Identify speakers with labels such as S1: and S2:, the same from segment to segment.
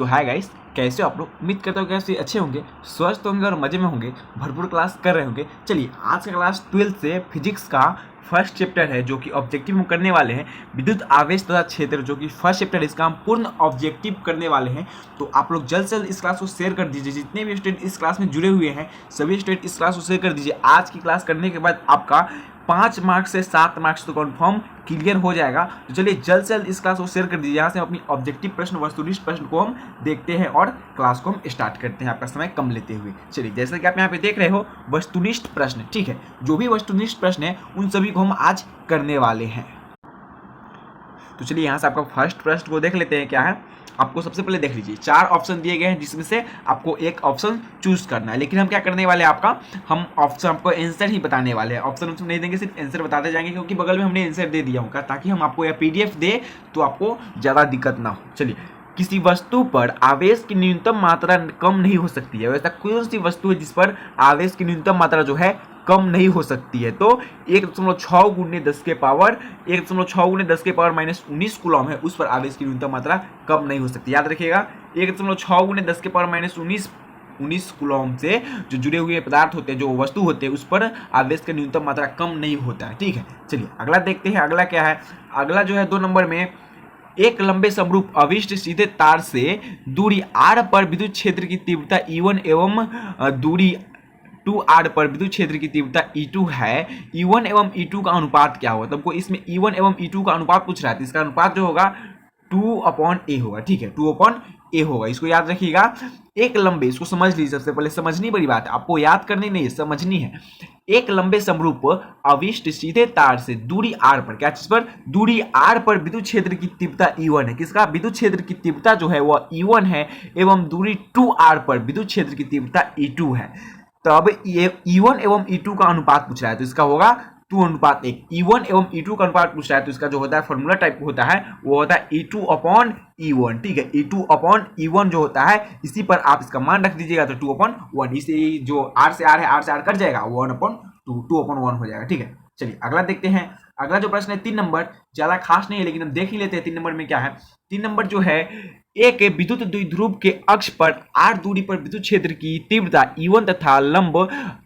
S1: सो hi guys, कैसे हो आप लोग। उम्मीद करता हूँ कैसे अच्छे होंगे, स्वस्थ होंगे और मजे में होंगे, भरपूर क्लास कर रहे होंगे। चलिए आज का क्लास 12th से फिजिक्स का फर्स्ट चैप्टर है जो कि ऑब्जेक्टिव हम करने वाले हैं। विद्युत आवेश तथा क्षेत्र जो कि फर्स्ट चैप्टर है, इसका हम पूर्ण ऑब्जेक्टिव करने वाले हैं। तो आप लोग जल्द से जल्द इस क्लास को शेयर कर दीजिए। जितने भी स्टूडेंट इस क्लास में जुड़े हुए हैं सभी स्टूडेंट इस क्लास को शेयर कर दीजिए। आज की क्लास करने के बाद आपका 5 मार्क्स से 7 मार्क्स तो कन्फर्म क्लियर हो जाएगा। तो चलिए जल्द से जल्द इस क्लास को शेयर कर दीजिए। यहाँ से हम अपनी ऑब्जेक्टिव प्रश्न वस्तुनिष्ठ प्रश्न को हम देखते हैं और क्लास को हम स्टार्ट करते हैं आपका समय कम लेते हुए। चलिए जैसा कि आप यहाँ पे देख रहे हो वस्तुनिष्ठ प्रश्न, ठीक है, जो भी वस्तुनिष्ठ प्रश्न है उन सभी को हम आज करने वाले हैं। तो चलिए यहाँ से आपका फर्स्ट प्रश्न को देख लेते हैं। क्या है, आपको सबसे पहले देख लीजिए 4 ऑप्शन दिए गए हैं जिसमें से आपको एक ऑप्शन चूज करना है। लेकिन हम क्या करने वाले हैं, हम ऑप्शन आपको आंसर ही बताने वाले हैं। ऑप्शन नहीं देंगे, सिर्फ आंसर बताते जाएंगे क्योंकि बगल में हमने आंसर दे दिया होगा ताकि हम आपको यह पीडीएफ दे तो आपको ज़्यादा दिक्कत ना हो। चलिए, किसी वस्तु पर आवेश की न्यूनतम मात्रा कम नहीं हो सकती है। वैसा कौन सी वस्तु है जिस पर आवेश की न्यूनतम मात्रा जो है कम नहीं हो सकती है? तो 1.6 × 10 के पावर 1.6 × 10 के पावर -19 कूलम है, उस पर आवेश की न्यूनतम मात्रा कम नहीं हो सकती। याद रखिएगा 1.6 × 10 के पावर -19 कूलम से जो जुड़े हुए पदार्थ होते हैं, जो वस्तु होते हैं, उस पर आवेश की न्यूनतम मात्रा कम नहीं होता है। ठीक है, चलिए अगला देखते हैं। अगला क्या है, अगला जो है 2 नंबर में, एक लंबे समरूप अविष्ट सीधे तार से दूरी r पर विद्युत क्षेत्र की तीव्रता E1 एवं दूरी 2r पर विद्युत क्षेत्र की तीव्रता E2 है। E1 एवं E2 का अनुपात क्या होगा? तुमको इसमें E1 एवं E2 का अनुपात पूछ रहा है, तो इसका अनुपात जो होगा 2/a होगा। ठीक है, 2/a होगा, इसको याद रखिएगा। एक लंबे, इसको समझ लीजिए। सबसे पहले समझनी बड़ी बात है, आपको याद करनी नहीं है, समझनी है। एक लंबे समरूप अविष्ट सीधे तार से दूरी r पर, क्या चीज पर? दूरी r पर विद्युत क्षेत्र की तीव्रता E1 है। किसका? विद्युत क्षेत्र की तीव्रता जो है वह E1 है एवं दूरी 2r पर विद्युत क्षेत्र की तीव्रता E2 है। तब ये E1 एवं E2 का अनुपात पूछ रहा है, तो इसका होगा 2:1। E1 एवं E2 का अनुपात पूछ रहा है, तो इसका जो होता है फॉर्मूला टाइप होता है वो होता है E2/E1। ठीक है, E2/E1 जो होता है, इसी पर आप इसका मान रख दीजिएगा तो 2/1। इसे जो r से r है, r से r कट जाएगा, 1/2, 2/1 हो जाएगा। ठीक है, चलिए अगला देखते हैं। अगला जो प्रश्न है 3 नंबर, ज्यादा खास नहीं है लेकिन हम देख ही लेते हैं 3 नंबर में क्या है। 3 नंबर जो है, एक विद्युत द्विध्रुव के अक्ष पर r दूरी पर विद्युत क्षेत्र की तीव्रता E1 तथा लंब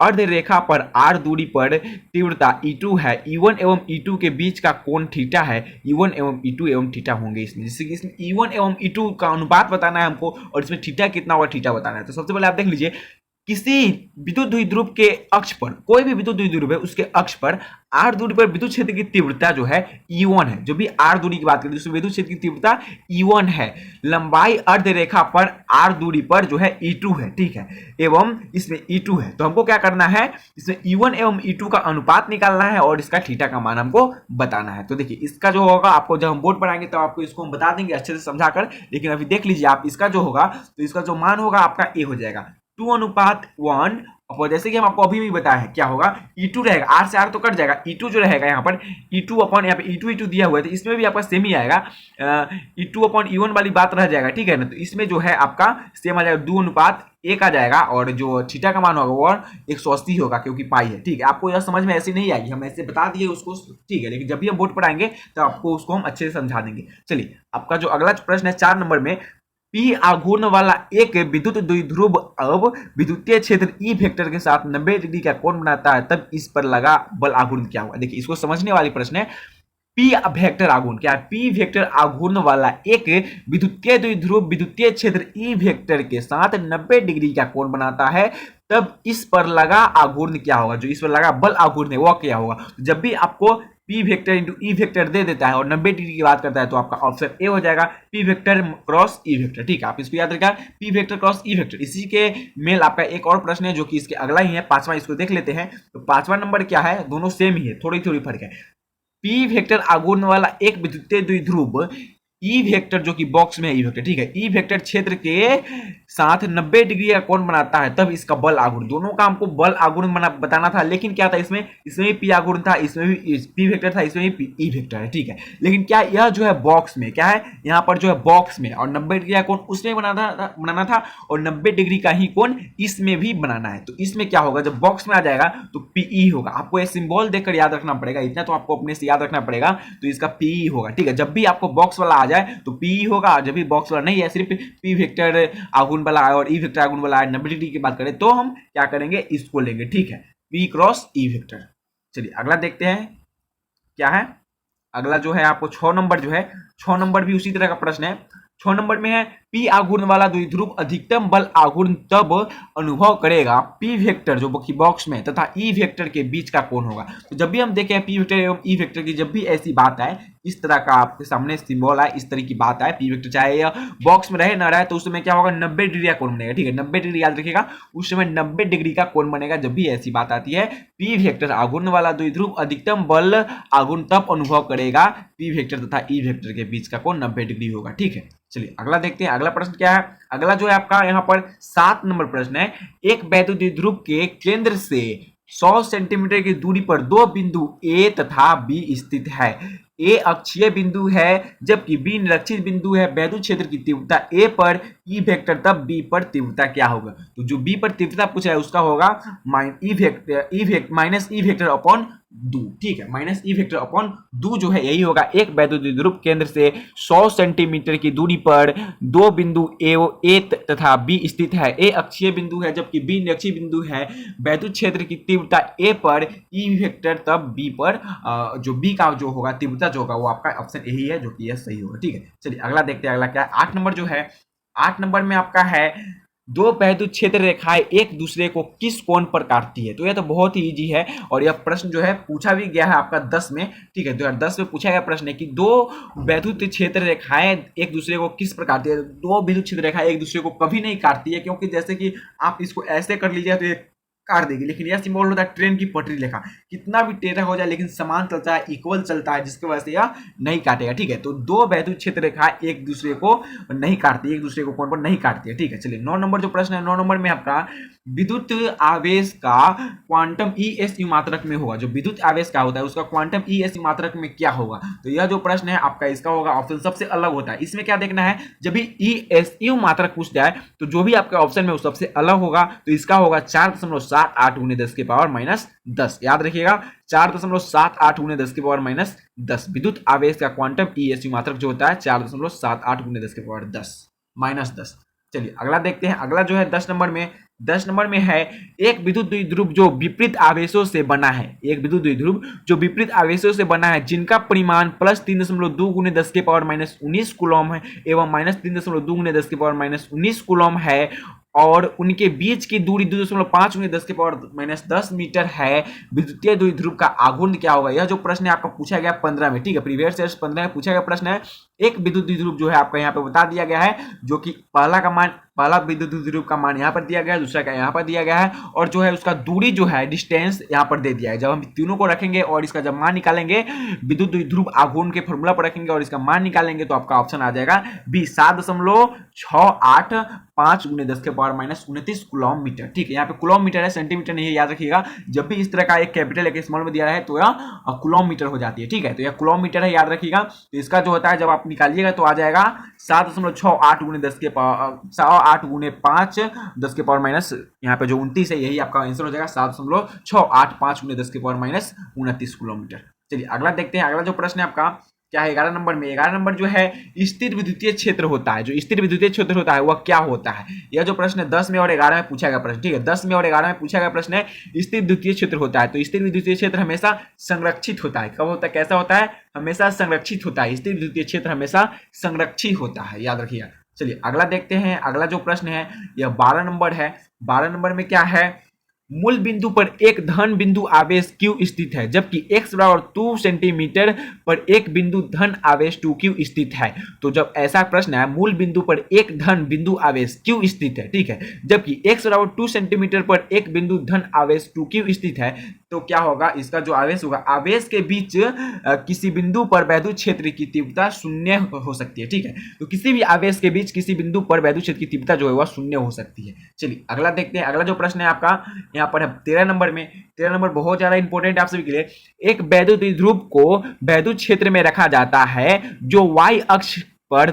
S1: अर्ध रेखा पर r दूरी पर तीव्रता E2 है। E1 एवं E2 के बीच का कोण थीटा है। E1 एवं E2 एवं थीटा होंगे इसमें, जैसे कि इसमें E1 एवं E2 का अनुपात बताना है हमको और इसमें थीटा कितना होगा थीटा बताना है। तो सबसे पहले आप देख लीजिए, किसी विद्युत द्विध्रुव के अक्ष पर, कोई भी विद्युत द्विध्रुव है उसके अक्ष पर r दूरी पर विद्युत क्षेत्र की तीव्रता जो है E1 है। जो भी r दूरी की बात करें उसमें विद्युत क्षेत्र की तीव्रता E1 है। लंबाई अर्ध रेखा पर r दूरी पर जो है E2 है। ठीक है, एवं इसमें E2 है। तो हमको क्या करना है, इसमें E1 एवं E2 का अनुपात निकालना है और इसका थीटा का मान हमको बताना है। तो देखिए इसका जो होगा, आपको जब हम बोर्ड पर आएंगे तो आपको इसको हम बता देंगे अच्छे से समझाकर, लेकिन अभी देख लीजिए आप। इसका जो होगा, तो इसका जो मान होगा आपका A हो जाएगा 2:1। और जैसे कि हम आपको अभी भी बताया है क्या होगा, E2 रहेगा, r से r तो कट जाएगा, E2 जो रहेगा यहाँ पर E2 यहाँ पे E2 दिया हुआ है, तो इसमें भी आपका सेम ही आएगा। E2/E1 वाली बात रह जाएगा। ठीक है ना, तो इसमें जो है आपका सेम आ जाएगा 2:1 आ जाएगा और जो थीटा का मान होगा वो 180 होगा क्योंकि पाई है। ठीक है, आपको यह समझ में ऐसे नहीं आएगी, हम ऐसे बता दिए उसको। ठीक है, लेकिन जब भी हम बोर्ड पर आएंगे तो आपको उसको हम अच्छे से समझा देंगे। चलिए आपका जो अगला प्रश्न है 4 नंबर में, P आघूर्ण वाला एक विद्युत द्विध्रुव अब विद्युतीय क्षेत्र E वेक्टर के साथ 90 डिग्री का कोण बनाता है, तब इस पर लगा बल आघूर्ण क्या हुआ? देखिए इसको समझने वाली प्रश्न है। P वेक्टर आघूर्ण क्या है? P वेक्टर आघूर्ण वाला एक विद्युतीय द्विध्रुव विद्युतीय क्षेत्र E वेक्टर के साथ 90 डिग्री का कोण बनाता है, तब इस पर लगा आघूर्ण क्या होगा? जो इस पर लगा बल आघूर्ण है वह क्या होगा? जब भी आपको P vector into E vector दे देता है और 90 डिग्री की बात करता है तो आपका ऑप्शन ए हो जाएगा, P vector cross E vector. ठीक है, आप इसको याद रखिएगा, P vector cross E vector. इसी के मेल आपका एक और प्रश्न है जो कि इसके अगला ही है, 5वां, इसको देख लेते हैं। तो 5वां नंबर क्या है, दोनों सेम ही है, थोड़ी थोड़ी फर्क है। P वेक्टर आघूर्ण वाला एक विद्युतीय द्विध्रुव E वेक्टर जो कि बॉक्स में है E वेक्टर, ठीक है, E वेक्टर क्षेत्र के साथ 90 डिग्री का कोण बनाता है, तब इसका बल आघूर्ण, दोनों का हमको बल आघूर्ण बताना था। लेकिन क्या था, इसमें भी P आघूर्ण था, इसमें भी P वेक्टर था, इसमें भी E वेक्टर है। ठीक है, लेकिन क्या यह जो है बॉक्स में क्या है, यहाँ पर जो है बॉक्स में, और 90 डिग्री का कोण उसमें बनाना था और 90 डिग्री का ही कोण इसमें भी बनाना है। तो इसमें क्या होगा, जब बॉक्स में आ जाएगा तो PE होगा। आपको ये सिंबल देखकर याद रखना पड़ेगा, इतना तो आपको अपने से याद रखना पड़ेगा। तो इसका PE होगा। ठीक है, जब भी आपको बॉक्स वाला आ जाए जाए तो पी होगा, जब भी बॉक्स वाला नहीं है, सिर्फ पी वेक्टर आघूर्ण वाला है और ई वेक्टर आघूर्ण वाला है 90 डिग्री की बात करें तो हम क्या करेंगे, इसको लेंगे, ठीक है, पी क्रॉस ई वेक्टर। चलिए अगला देखते हैं क्या है। अगला जो है आपको 6 नंबर जो है, 6 नंबर भी उसी तरह का प्रश्न है। 6 नंबर में है पी आघूर्ण वाला द्विध्रुव अधिकतम बल आघूर्ण तब अनुभव करेगा पी वेक्टर जो बॉक्स में तथा ई वेक्टर के बीच का कोण होगा। तो जब भी हम देखें पी वेक्टर एवं ई वेक्टर की जब भी ऐसी बात आए, इस तरह का आपके सामने सिंबल आए, इस तरह की बात आए, पी वेक्टर चाहे यह बॉक्स में रहे ना रहे तो उस समय क्या होगा, 90 डिग्री का कोण बनेगा, ठीक है, 90 डिग्री याद रखिएगा, उस समय 90 डिग्री का कोण बनेगा जब भी ऐसी बात आती है पी वेक्टर आघूर्ण वाला द्विध्रुव अधिकतम बल आघूर्ण तब अनुभव करेगा पी वेक्टर तथा ई वेक्टर के बीच का कोण 90 डिग्री होगा, ठीक है। चलिए अगला देखते हैं, अगला प्रश्न क्या है। अगला जो है आपका यहाँ पर 7 नंबर प्रश्न है, एक वैद्युत द्विध्रुव के केंद्र से 100 सेंटीमीटर की दूरी पर दो बिंदु ए तथा बी स्थित है। ए अक्षीय बिंदु है जबकि बी निरक्षित बिंदु है। वैद्युत क्षेत्र की तीव्रता ए पर ई वेक्टर तब बी पर तीव्रता क्या होगा। तो जो बी पर तीव्रता पूछा है उसका होगा माइनस ई वेक्टर अपॉन दू, ठीक है, माइनस ई वेक्टर अपॉन दू जो है यही होगा। एक वैद्युत द्विध्रुव केंद्र से 100 सेंटीमीटर की दूरी पर दो बिंदु ए तथा बी स्थित है। ए अक्षीय बिंदु है जबकि बी निरक्षीय बिंदु है। वैद्युत क्षेत्र की तीव्रता ए पर ई वेक्टर तब बी पर जो बी का जो होगा तीव्रता जो होगा वो आपका ऑप्शन यही है जो कि यह सही होगा, ठीक है। चलिए अगला देखते हैं, अगला क्या है। 8 नंबर जो है, 8 नंबर में आपका है दो वैद्युत क्षेत्र रेखाएं एक दूसरे को किस कोण पर काटती है। तो यह तो बहुत ही इजी है और यह प्रश्न जो है पूछा भी गया है आपका 10 में, ठीक है, 2010 में पूछा गया प्रश्न है कि दो वैद्युत क्षेत्र रेखाएं एक दूसरे को किस पर काटती है। दो विद्युत क्षेत्र रेखाएं एक दूसरे को कभी नहीं काटती है, क्योंकि जैसे कि आप इसको ऐसे कर लीजिए तो ये काट देगी, लेकिन यह सिंबल होता है ट्रेन की पटरी लेखा, कितना भी टेढ़ा हो जाए लेकिन समान चलता है, इक्वल चलता है, जिसकी वजह से यह नहीं काटेगा, ठीक है। तो दो वैद्युत क्षेत्र रेखा एक दूसरे को नहीं काटती, एक दूसरे को कोण पर नहीं काटती है, ठीक है। चलिए 9 नंबर जो प्रश्न है, 9 नंबर में आपका विद्युत आवेश का क्वांटम ईएसयू मात्रक में होगा। जो विद्युत आवेश का होता है उसका क्वांटम ईएसयू मात्रक में क्या होगा। तो यह जो प्रश्न है आपका इसका होगा ऑप्शन सबसे अलग होता है। इसमें क्या देखना है, जब भी ईएसयू मात्रक पूछ जाए तो जो भी आपका ऑप्शन में वो सबसे अलग होगा। तो इसका होगा 4.78 गुने 10 के पावर माइनस 10, याद रखिएगा 4.78 गुने 10 के पावर माइनस 10। विद्युत आवेश का क्वांटम ईएसयू मात्रक जो होता है 4.78 गुने 10 के पावर 10 माइनस 10। चलिए अगला देखते हैं, अगला जो है 10 नंबर में, 10 नंबर में है एक विद्युत द्विध्रुव जो विपरीत आवेशों से बना है। एक विद्युत द्विध्रुव जो विपरीत आवेशों से बना है जिनका परिमाण प्लस 3.2 गुने 10 के पावर माइनस 19 कूलम है एवं माइनस 3.2 गुने 10 के पावर माइनस 19 कूलम है और उनके बीच की दूरी 2.5 गुने 10 के पावर माइनस 10 मीटर है। विद्युतीय द्विध्रुव का आघूर्ण क्या होगा। यह जो प्रश्न है आपका पूछा गया 15 में, ठीक है, प्रीवियस ईयर 15 में पूछा गया प्रश्न है। एक विद्युत द्विध्रुव जो है आपका यहाँ पे बता दिया गया है, जो कि पहला विद्युत द्विध्रुव का मान यहाँ पर दिया गया है, दूसरा का यहाँ पर दिया गया है और जो है उसका दूरी जो है डिस्टेंस यहाँ पर दे दिया है। जब हम तीनों को रखेंगे और इसका जब मान निकालेंगे, विद्युत द्विध्रुव आघूर्ण के फॉर्मूला पर रखेंगे और इसका मान निकालेंगे तो आपका ऑप्शन आ जाएगा बी 7.685 गुने 10 के पावर माइनस 29 कूलम मीटर, ठीक है। यहाँ पे कूलम मीटर है, सेंटीमीटर नहीं है, याद रखिएगा। जब भी इस तरह का एक कैपिटल एक स्मॉल में दिया है तो यह कूलम मीटर हो जाती है, ठीक है। तो यह कूलम मीटर है, याद रखिएगा। तो इसका जो होता है जब आप निकालिएगा तो आ जाएगा 7.68 गुने 10 के पावर 8 गुने 5 10 के पावर माइनस, यहाँ पे जो 29 है यही आपका आंसर हो जाएगा 7.685 गुने 10 के पावर माइनस 29 किलोमीटर। चलिए अगला देखते हैं, अगला जो प्रश्न है आपका क्या है 11 नंबर में। 11 नंबर जो है स्थिर विद्युतीय क्षेत्र होता है। जो स्थिर विद्युतीय क्षेत्र होता है वह क्या होता है। यह जो प्रश्न है 10 में और 11 में पूछा गया प्रश्न, ठीक है, 10 में और 11 में पूछा गया प्रश्न है स्थिर विद्युतीय क्षेत्र होता है। तो स्थिर विद्युतीय क्षेत्र हमेशा संरक्षित होता है। कब होता है, कैसा होता है, हमेशा संरक्षित होता है। स्थिर विद्युतीय क्षेत्र हमेशा संरक्षित होता है, याद रखिएगा। चलिए अगला देखते हैं, अगला जो प्रश्न है यह 12 नंबर है। 12 नंबर में क्या है, मूल बिंदु पर एक धन बिंदु आवेश Q स्थित है जबकि x बराबर 2 सेंटीमीटर पर एक बिंदु धन आवेश 2Q स्थित है। तो जब ऐसा प्रश्न है, मूल बिंदु पर एक धन बिंदु आवेश Q स्थित है, ठीक है, जबकि x बराबर 2 सेंटीमीटर पर एक बिंदु धन आवेश 2Q स्थित है, तो क्या होगा, इसका जो आवेश होगा, आवेश के बीच किसी बिंदु पर वैद्युत क्षेत्र की तीव्रता शून्य हो सकती है, ठीक है। तो किसी भी आवेश के बीच किसी बिंदु पर वैद्युत क्षेत्र की तीव्रता जो है वह शून्य हो सकती है। चलिए अगला देखते हैं, अगला जो प्रश्न है आपका यहाँ पर है 13 नंबर में। 13 नंबर बहुत ज्यादा इंपॉर्टेंट है आप सभी के लिए। एक वैद्युत द्विध्रुव को वैद्युत क्षेत्र में रखा जाता है जो y अक्ष पर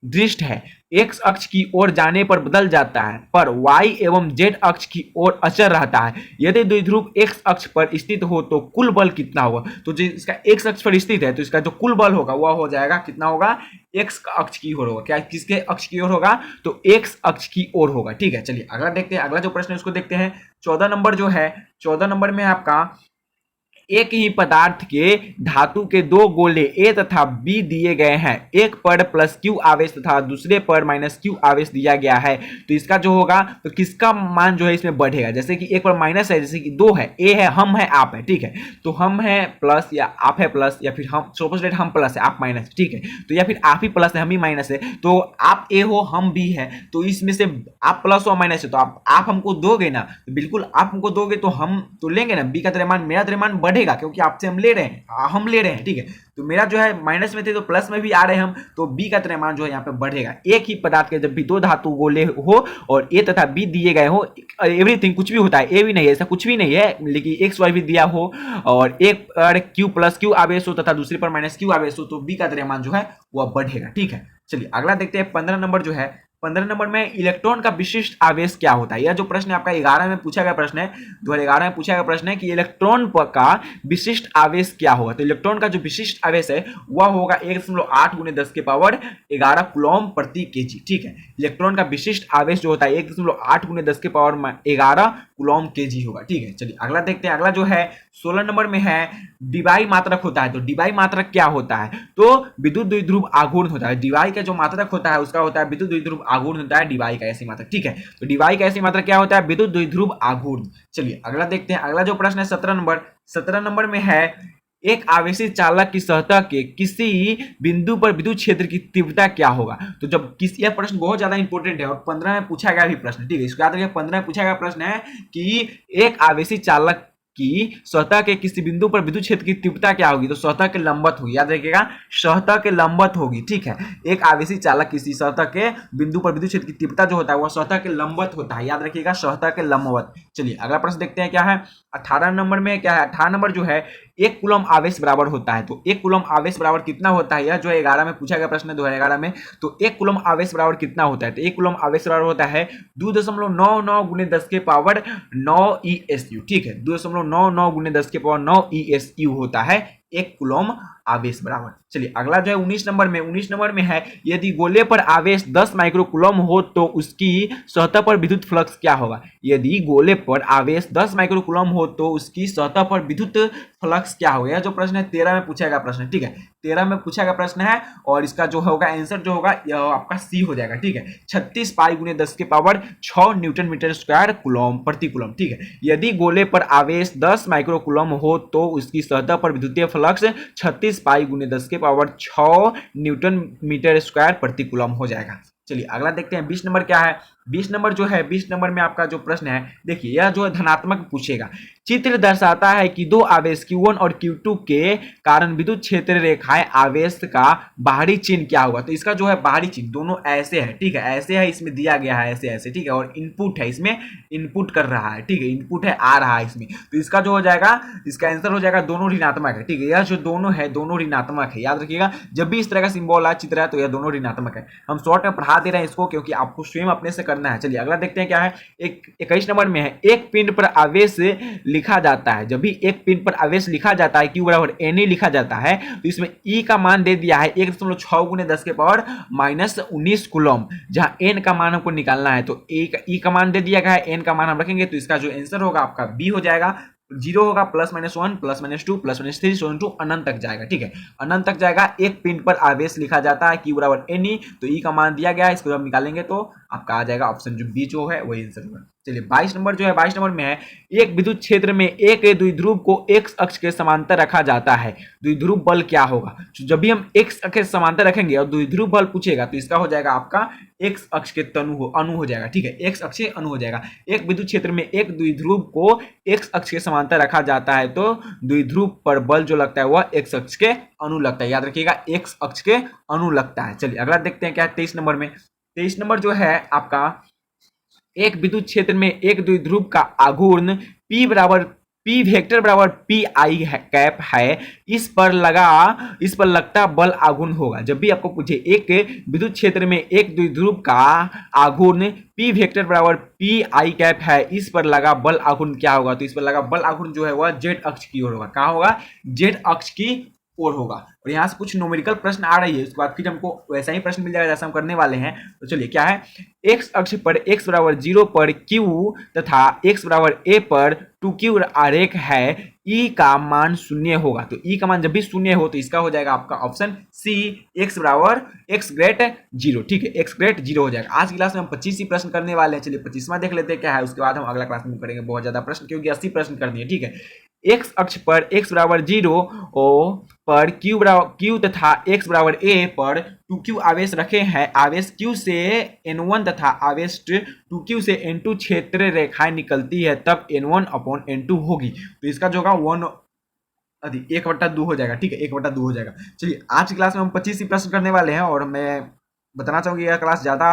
S1: दृष्ट है एक्स अक्ष की ओर जाने पर बदल जाता है पर वाई एवं जेड अक्ष की ओर अचर रहता है। यदि द्विध्रुव एक्स अक्ष पर स्थित हो तो कुल बल कितना होगा? तो जो इसका एक्स अक्ष पर स्थित है तो इसका जो कुल बल होगा वह हो जाएगा, कितना होगा? एक्स अक्ष की ओर होगा। क्या किसके अक्ष की ओर होगा? तो एक्स अक्ष की ओर होगा। ठीक है, चलिए अगला देखते हैं। अगला जो प्रश्न है उसको देखते हैं। 14 नंबर जो है, 14 नंबर में आपका एक ही पदार्थ के धातु के दो गोले ए तथा बी दिए गए हैं। एक पर प्लस क्यू आवेश तथा दूसरे पर माइनस क्यू आवेश दिया गया है। तो इसका जो होगा तो किसका मान जो है इसमें बढ़ेगा? जैसे कि एक पर माइनस है, जैसे कि दो है, ए है, हम है, आप है। ठीक है, तो हम है प्लस या आप है प्लस, या फिर हम सपोज दैट हम प्लस है आप माइनस। ठीक है, तो या फिर आप ही प्लस है हम ही माइनस है, तो आप ए हो हम बी है, तो इसमें से आप प्लस हो माइनस है, तो आप हमको दोगे ना? तो बिल्कुल आप हमको दोगे तो हम तो लेंगे ना, बी का द्रव्यमान, मेरा द्रव्यमान बढ़ेगा क्योंकि आपसे हम ले रहे हैं, हम ले रहे हैं। ठीक है, तो मेरा जो है माइनस में थे तो प्लस में भी आ रहे हैं हम, तो बी का द्रव्यमान जो है यहाँ पे बढ़ेगा। एक ही पदार्थ के जब भी दो धातु गोले हो और ए तथा बी दिए गए हो, एवरीथिंग कुछ भी होता है, ए भी नहीं है, ऐसा कुछ भी नहीं है, लेकिन एक्स वाई भी दिया हो और एक पर क्यू प्लस क्यू आवेश हो तथा दूसरे पर माइनस क्यू आवेश हो, तो बी का द्रव्यमान जो है वह बढ़ेगा। ठीक है, चलिए अगला देखते हैं। 15 नंबर जो है, 15 नंबर में इलेक्ट्रॉन का विशिष्ट आवेश क्या होता है? यह जो प्रश्न आपका 11 में पूछा गया प्रश्न है, 2011 में पूछा गया प्रश्न है कि इलेक्ट्रॉन का विशिष्ट आवेश क्या होगा? तो इलेक्ट्रॉन का जो विशिष्ट आवेश है वह होगा 1.8 × 10 के पावर 11 कूलम प्रति केजी। ठीक है, इलेक्ट्रॉन का विशिष्ट आवेश जो होता है 1.8 × 10 के पावर 11 कूलम केजी होगा। ठीक है, चलिए अगला देखते हैं। अगला जो है 16 नंबर में है डिबाई मात्रक होता है। तो डिबाई मात्रक क्या होता है? तो विद्युत द्विध्रुव आघूर्ण होता है। डिबाई का जो मात्रक होता है उसका होता है विद्युत द्विध्रुव आघूर्ण होता है डिबाई का ऐसी मात्रक। ठीक है, तो डिबाई का ऐसी मात्रक क्या होता है? विद्युत द्विध्रुव आघूर्ण। चलिए अगला देखते हैं। अगला जो प्रश्न है 17 नंबर, 17 नंबर में है एक आवेशित चालक की सतह के किसी बिंदु पर विद्युत क्षेत्र की तीव्रता क्या होगा? तो जब किसी, यह प्रश्न बहुत ज्यादा इंपॉर्टेंट है और 15 में पूछा गया भी प्रश्न। ठीक है, इसको याद रखिए, 15 में पूछा गया प्रश्न है कि एक आवेशित चालक की सतह के किसी बिंदु पर विद्युत क्षेत्र की तीव्रता क्या होगी? तो सतह के लंबवत होगी, याद रखिएगा, सतह के लंबवत होगी। ठीक है, एक आवेशित चालक किसी सतह के बिंदु पर विद्युत क्षेत्र की तीव्रता जो होता है वह सतह के लंबवत होता है, याद रखिएगा, सतह के लंबवत। चलिए अगला प्रश्न देखते हैं क्या है। 18 नंबर में क्या है? 18 नंबर जो है एक कूलम आवेश बराबर होता है। तो एक कूलम आवेश बराबर कितना होता है? यह जो है 11 में पूछा गया प्रश्न है 2011 में। तो एक कूलम आवेश बराबर कितना होता है? तो एक कूलम आवेश बराबर होता है 2.99 × 10 के पावर 9 ESU। ठीक है, 2.99 × 10 के पावर 9 ESU होता है एक कूलम आवेश बराबर। चलिए अगला जो है 19 नंबर में, 19 नंबर में है यदि गोले पर आवेश 10 माइक्रो कूलम हो तो उसकी सतह पर विद्युत फ्लक्स क्या होगा? यदि गोले पर आवेश 10 माइक्रो कूलम हो तो उसकी सतह पर विद्युत फ्लक्स क्या होगा? यह जो प्रश्न है 13 में पूछा गया प्रश्न है। ठीक है, 13 में पूछा गया प्रश्न है और इसका जो होगा आंसर जो होगा यह आपका सी हो जाएगा। ठीक है, 36 पाई × 10 के power 6 newton metre square coulomb प्रति कूलम। ठीक है, यदि गोले पर आवेश 10 माइक्रो कूलम हो तो उसकी सतह पर विद्युतीय फ्लक्स 36 पाई × 10 के पावर 6 न्यूटन मीटर स्क्वायर प्रति कूलम हो जाएगा। चलिए अगला देखते हैं। 20 नंबर क्या है? 20 नंबर जो है, 20 नंबर में आपका जो प्रश्न है, देखिए यह जो है धनात्मक पूछेगा। चित्र दर्शाता है कि दो आवेश Q1 और Q2 के कारण विद्युत क्षेत्र रेखाएं आवेश का बाहरी चिन्ह क्या होगा? तो इसका जो है बाहरी चिन्ह दोनों ऐसे है। ठीक है, ऐसे है, इसमें दिया गया है ऐसे ऐसे। ठीक है, और इनपुट है, इसमें इनपुट कर रहा है। ठीक है, इनपुट है, आ रहा है इसमें, तो इसका जो हो जाएगा, इसका आंसर हो जाएगा दोनों ऋणात्मक है। ठीक है, यह जो दोनों है दोनों ऋणात्मक है, याद रखिएगा, जब भी इस तरह का सिंबल चित्र है तो यह दोनों ऋणात्मक है। हम शॉर्ट में पढ़ा दे रहे हैं इसको क्योंकि आपको स्वयं अपने से करना है। चलिए अगला देखते हैं क्या है। 21 नंबर में है एक पिंड पर आवेश लिखा जाता है। जब भी एक पिंड पर आवेश लिखा जाता है Q बराबर Na लिखा जाता है तो इसमें E का मान दे दिया है 1.6 × 10 के पावर -19 कूलम, जहां N का मान हमको निकालना है। तो E का मान दे दिया गया है, N का मान हम रखेंगे तो इसका जो आंसर होगा आपका B हो जाएगा। 0 होगा, +-1 +-2 +-3 सोन टू अनंत तक जाएगा। ठीक है, अनंत तक जाएगा। एक पिंड पर आवेश लिखा जाता है Q बराबर Ne, तो E का मान दिया गया है, इसको जब निकालेंगे तो आपका आ जाएगा ऑप्शन जो बी जो है वही आंसर होगा। चलिए 22 नंबर जो है, 22 नंबर में है एक विद्युत क्षेत्र में एक द्विध्रुव को x अक्ष के समांतर रखा जाता है, द्विध्रुव बल क्या होगा? तो जब भी हम x अक्ष के समांतर रखेंगे और द्विध्रुव बल पूछेगा तो इसका हो जाएगा आपका x अक्ष के अनु हो जाएगा। ठीक है, x अक्ष के अनु हो जाएगा। एक विद्युत क्षेत्र में एक द्विध्रुव को x अक्ष के समांतर रखा जाता है तो द्विध्रुव पर बल जो लगता है वह x अक्ष के अनु लगता है, याद रखिएगा, x अक्ष के अनु लगता है। चलिए अगला देखते हैं क्या है 23 नंबर में। 23 नंबर जो है आपका एक विद्युत क्षेत्र में एक द्विध्रुव का आघूर्ण P बराबर पी वेक्टर बराबर पी आई कैप है, इस पर लगता बल आघूर्ण होगा। जब भी आपको पूछे एक विद्युत क्षेत्र में एक द्विध्रुव का आघूर्ण पी वेक्टर बराबर पी आई कैप है, इस पर लगा बल आघूर्ण क्या होगा? तो इस पर लगा बल आघूर्ण जो है वह जेड अक्ष की ओर होगा। कहाँ होगा? जेड अक्ष की ओर होगा। और यहाँ से कुछ न्यूमेरिकल प्रश्न आ रही है, उसके बाद फिर हमको वैसा ही प्रश्न मिल जाएगा जैसा हम करने वाले हैं। तो चलिए क्या है, एक्स अक्ष पर x बराबर 0 पर q तथा x बराबर a पर 2q आरेख है, e का मान शून्य होगा। तो e का मान जब भी शून्य हो तो इसका हो जाएगा आपका ऑप्शन सी, x बराबर x ग्रेट 0। ठीक है, x ग्रेट 0 हो जाएगा। आज की क्लास में हम 25 ही प्रश्न करने वाले हैं। चलिए 25वां देख लेते हैं क्या है, उसके बाद हम अगला क्लास में करेंगे बहुत ज्यादा प्रश्न, क्योंकि 80 प्रश्न करनी है। ठीक है, x अक्ष पर x बराबर 0 पर q तथा x बराबर a पर 2q आवेश रखे हैं। आवेश q से n1 तथा आवेश 2q से n2 क्षेत्र रेखाएं निकलती है, तब n1 अपॉन n2 होगी। तो इसका जो होगा 1/2 हो जाएगा। ठीक है, 1/2 हो जाएगा। चलिए आज की क्लास में हम 25 ही प्रश्न करने वाले हैं, और मैं बताना चाहूँगी यह क्लास ज़्यादा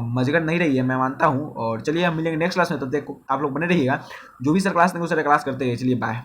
S1: मजेदार नहीं रही है, मैं मानता हूँ। और चलिए हम मिलेंगे नेक्स्ट क्लास में, तब तक आप लोग बने रहिएगा। जो भी सर क्लास देंगे सर क्लास करते हैं। चलिए बाय।